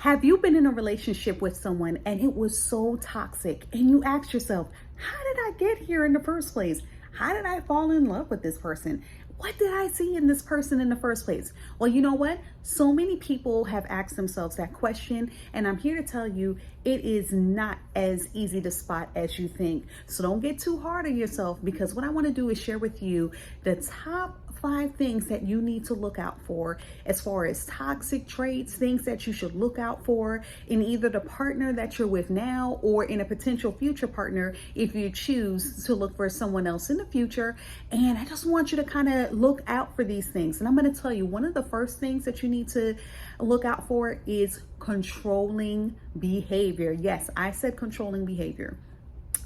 Have you been in a relationship with someone and it was so toxic and you ask yourself, how did I get here in the first place? How did I fall in love with this person? What did I see in this person in the first place? Well, you know what? So many people have asked themselves that question, and I'm here to tell you it is not as easy to spot as you think. So don't get too hard on yourself, because what I want to do is share with you the top 5 things that you need to look out for as far as toxic traits, things that you should look out for in either the partner that you're with now or in a potential future partner if you choose to look for someone else in the future. And I just want you to kind of look out for these things. And I'm going to tell you, one of the first things that you need to look out for is controlling behavior. Yes, I said controlling behavior.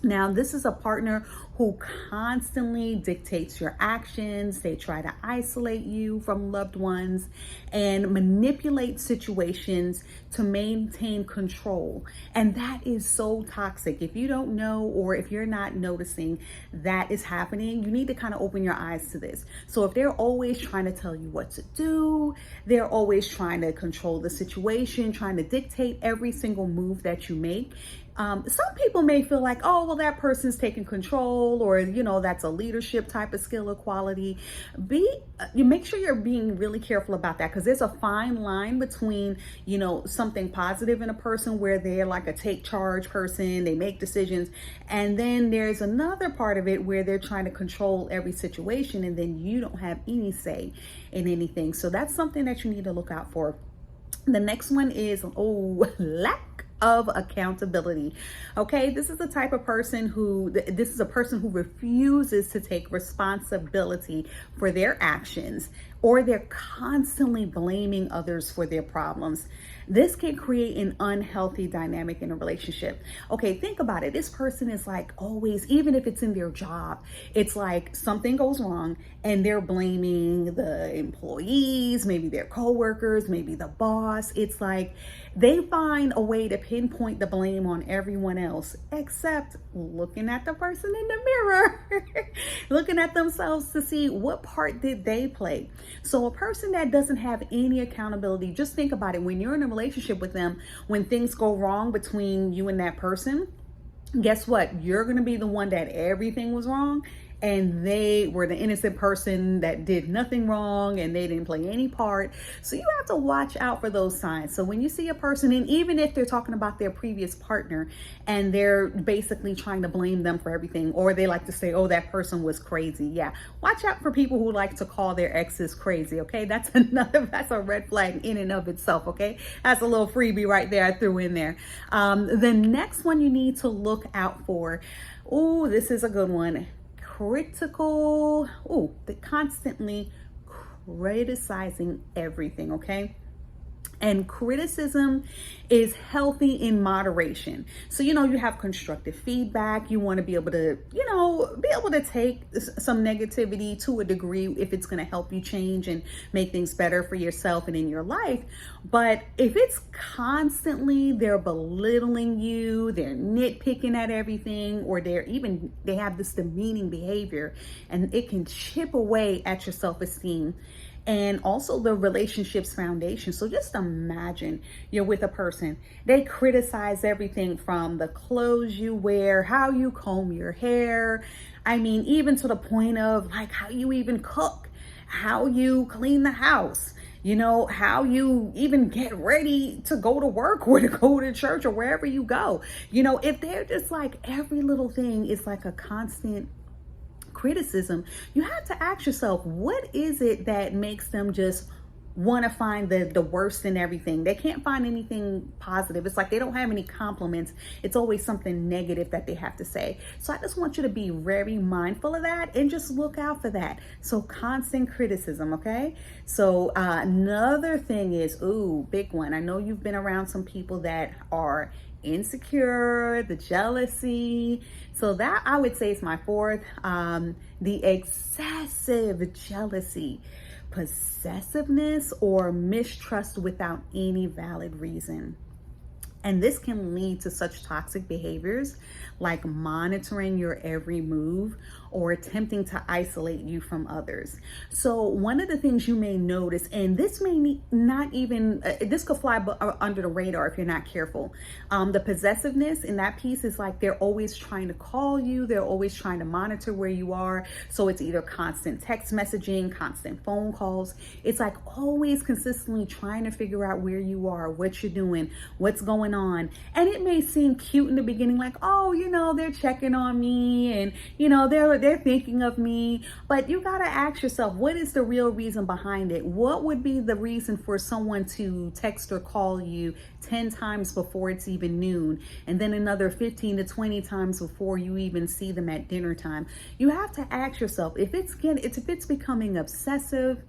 Now, this is a partner who constantly dictates your actions. They try to isolate you from loved ones and manipulate situations to maintain control. And that is so toxic. If you don't know, or if you're not noticing that is happening, you need to kind of open your eyes to this. So if they're always trying to tell you what to do, they're always trying to control the situation, trying to dictate every single move that you make. Some people may feel like, oh, well, that person's taking control, or, that's a leadership type of skill or quality. You make sure you're being really careful about that, because there's a fine line between, something positive in a person where they're like a take charge person, they make decisions. And then there's another part of it where they're trying to control every situation, and then you don't have any say in anything. So that's something that you need to look out for. The next one is, lack of accountability. Okay, this is a person who refuses to take responsibility for their actions, or they're constantly blaming others for their problems. This can create an unhealthy dynamic in a relationship. Okay, think about it. This person is like always, even if it's in their job, it's like something goes wrong and they're blaming the employees, maybe their coworkers, maybe the boss. It's like they find a way to pinpoint the blame on everyone else, except looking at the person in the mirror, looking at themselves to see what part did they play. So a person that doesn't have any accountability, just think about it. When you're in a relationship with them, when things go wrong between you and that person, guess what? You're going to be the one that everything was wrong, and they were the innocent person that did nothing wrong and they didn't play any part. So you have to watch out for those signs. So when you see a person, and even if they're talking about their previous partner and they're basically trying to blame them for everything, or they like to say, oh, that person was crazy. Yeah, watch out for people who like to call their exes crazy. Okay, that's a red flag in and of itself. Okay, that's a little freebie right there I threw in there. The next one you need to look out for, this is a good one. They're constantly criticizing everything, okay? And criticism is healthy in moderation. So, you have constructive feedback. You want to be able to, take some negativity to a degree if it's going to help you change and make things better for yourself and in your life. But if it's constantly, they're belittling you, they're nitpicking at everything, or they have this demeaning behavior, and it can chip away at your self-esteem and also the relationship's foundation. So just imagine you're with a person. They criticize everything from the clothes you wear, how you comb your hair. I mean, even to the point of like how you even cook, how you clean the house, how you even get ready to go to work or to go to church or wherever you go. If they're just like every little thing is like a constant criticism, you have to ask yourself, what is it that makes them just want to find the worst in everything? They can't find anything positive. It's like they don't have any compliments. It's always something negative that they have to say. So I just want you to be very mindful of that and just look out for that. So constant criticism, okay? So another thing is, big one. I know you've been around some people that are insecure, the jealousy. So that, I would say, is my fourth. The excessive jealousy, possessiveness, or mistrust without any valid reason. And this can lead to such toxic behaviors like monitoring your every move, or attempting to isolate you from others. So one of the things you may notice, and this may not even, this could fly under the radar if you're not careful. The possessiveness in that piece is like they're always trying to call you. They're always trying to monitor where you are. So it's either constant text messaging, constant phone calls. It's like always consistently trying to figure out where you are, what you're doing, what's going on. And it may seem cute in the beginning, like, oh, you know, they're checking on me and, you know, they're thinking of me. But you got to ask yourself, what is the real reason behind it? What would be the reason for someone to text or call you 10 times before it's even noon, and then another 15 to 20 times before you even see them at dinner time? You have to ask yourself if it's becoming obsessive.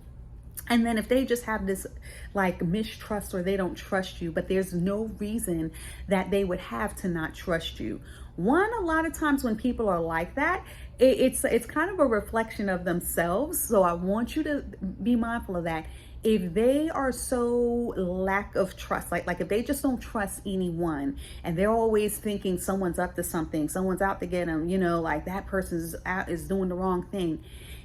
And then if they just have this like mistrust, or they don't trust you, but there's no reason that they would have to not trust you. One, a lot of times when people are like that, it's kind of a reflection of themselves. So I want you to be mindful of that. If they are so lack of trust, like if they just don't trust anyone, and they're always thinking someone's up to something, someone's out to get them, you know, like that person is doing the wrong thing.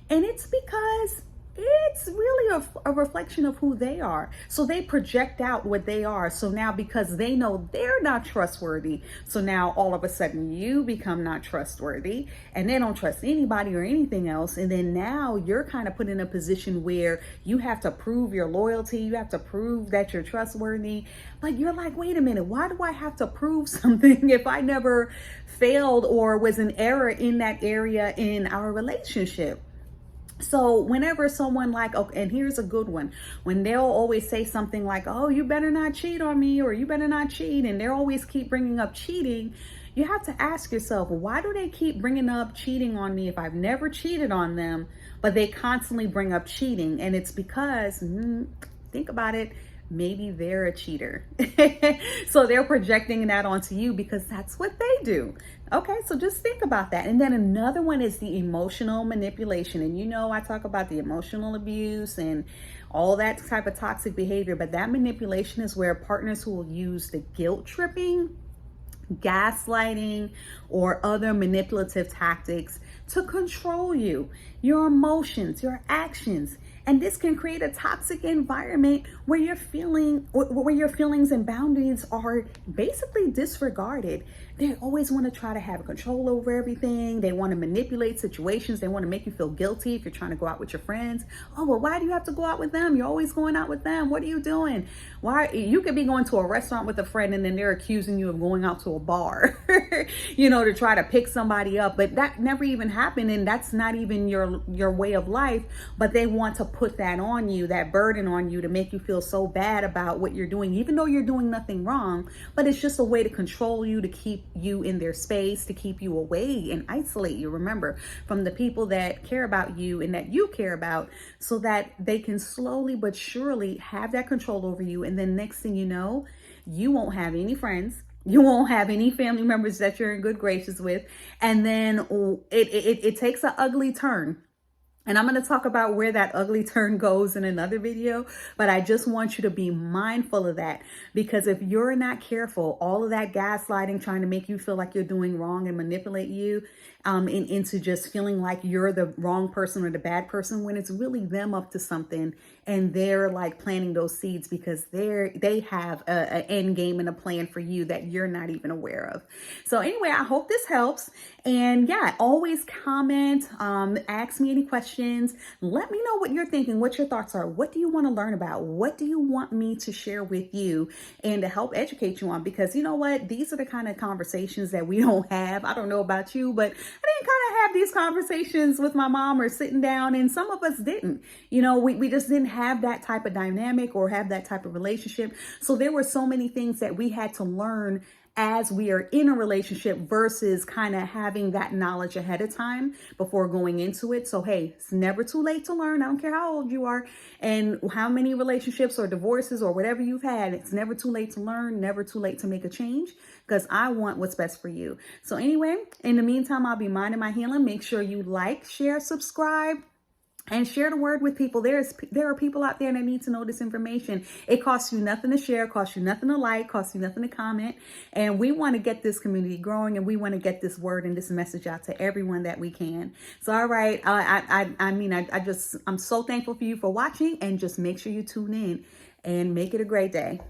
And it's because it's really a reflection of who they are. So they project out what they are. So now, because they know they're not trustworthy, so now all of a sudden you become not trustworthy, and they don't trust anybody or anything else. And then now you're kind of put in a position where you have to prove your loyalty. You have to prove that you're trustworthy. But you're like, wait a minute, why do I have to prove something if I never failed or was an error in that area in our relationship? So whenever someone like, okay, and here's a good one, when they'll always say something like, oh, you better not cheat on me, or you better not cheat, and they'll always keep bringing up cheating, you have to ask yourself, why do they keep bringing up cheating on me if I've never cheated on them, but they constantly bring up cheating? And it's because, think about it, maybe they're a cheater. So they're projecting that onto you because that's what they do. Okay, so just think about that. And then another one is the emotional manipulation. And you know, I talk about the emotional abuse and all that type of toxic behavior, but that manipulation is where partners who will use the guilt tripping, gaslighting, or other manipulative tactics to control you, your emotions, your actions. And this can create a toxic environment where your feelings and boundaries are basically disregarded. They always want to try to have control over everything. They want to manipulate situations. They want to make you feel guilty if you're trying to go out with your friends. Oh, well, why do you have to go out with them? You're always going out with them. What are you doing? Why? You could be going to a restaurant with a friend and then they're accusing you of going out to a bar, you know, to try to pick somebody up. But that never even happened. And that's not even your way of life. But they want to put that on you, that burden on you, to make you feel so bad about what you're doing, even though you're doing nothing wrong. But it's just a way to control you, to keep you in their space, to keep you away and isolate you, remember, from the people that care about you and that you care about, so that they can slowly but surely have that control over you. And then next thing you know, you won't have any friends. You won't have any family members that you're in good graces with. And then it takes an ugly turn. And I'm going to talk about where that ugly turn goes in another video, but I just want you to be mindful of that, because if you're not careful, all of that gaslighting, trying to make you feel like you're doing wrong and manipulate you into just feeling like you're the wrong person or the bad person, when it's really them up to something, and they're like planting those seeds because they have an end game and a plan for you that you're not even aware of. So anyway, I hope this helps. And yeah, always comment, ask me any questions. Let me know what you're thinking, what your thoughts are. What do you want to learn about? What do you want me to share with you and to help educate you on? Because you know what? These are the kind of conversations that we don't have. I don't know about you, but I didn't kind of have these conversations with my mom or sitting down, and some of us didn't. You know, we just didn't have that type of dynamic or have that type of relationship. So there were so many things that we had to learn as we are in a relationship versus kind of having that knowledge ahead of time before going into it. So, hey, it's never too late to learn. I don't care how old you are and how many relationships or divorces or whatever you've had. It's never too late to learn, never too late to make a change, because I want what's best for you. So anyway, in the meantime, I'll be minding my healing. Make sure you like, share, subscribe. and share the word with people. There are people out there that need to know this information. It costs you nothing to share, costs you nothing to like, costs you nothing to comment. And we want to get this community growing, and we want to get this word and this message out to everyone that we can. So, all right. I'm so thankful for you for watching, and just make sure you tune in and make it a great day.